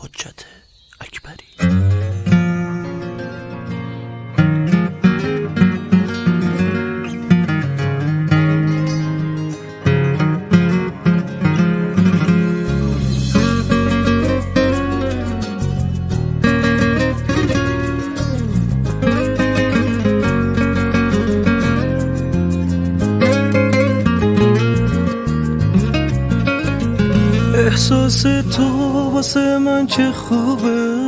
حجت اکبری. احساس تو واسه من چه خوبه،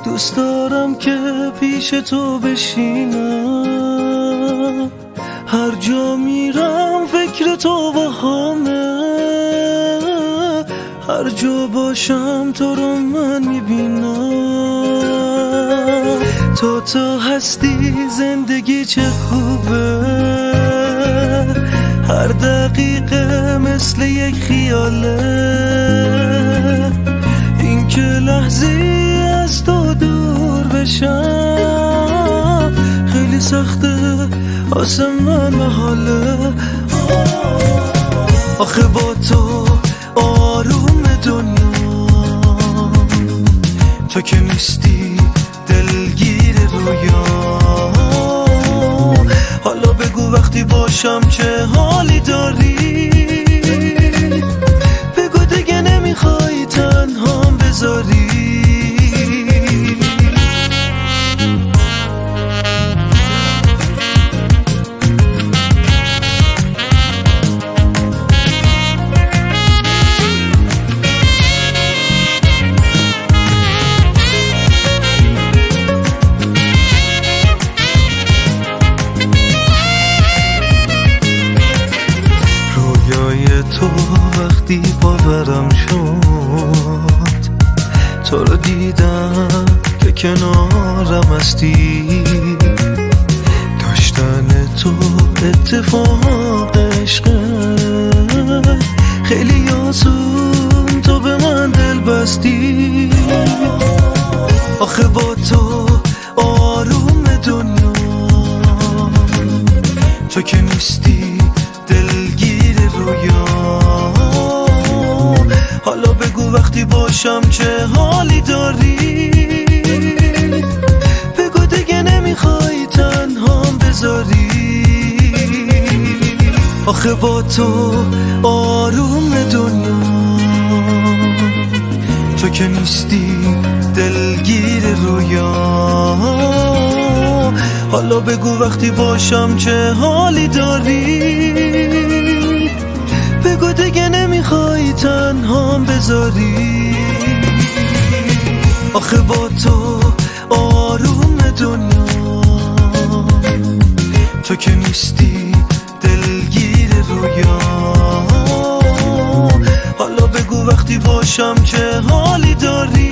دوست دارم که پیش تو بشینم، هر جا میرم فکر تو با همه، هر جا باشم تو رو من میبینم، تو هستی زندگی چه خوبه، هر دقیقه مثل یک خیاله، این که لحظی از تو دور بشم خیلی سخته واسه من محاله. آخه با تو آروم دنیا، تو که نیستی دلگیر رویا، حالا بگو وقتی باشم چه حالی داری، بگو دیگه نمیخوای تنهام بذاری. تو وقتی باورم شد، تو رو دیدم که کنارم هستی، داشتن تو اتفاق عشقه، خیلی آسون تو به من دل بستی. آخه با تو آروم دنیا، تو که نیستی دلگیر رویا، حالا بگو وقتی باشم چه حالی داری، بگو دیگه نمیخوای تنهام بذاری. آخه با تو آروم دنیا، تو که نیستی دلگیر رویا، حالا بگو وقتی باشم چه حالی داری، بگو دیگه نمیخوای تنهام بذاری. آخه با تو آروم دنیا، تو که نیستی دلگیر رویا، حالا بگو وقتی باشم چه حالی داری،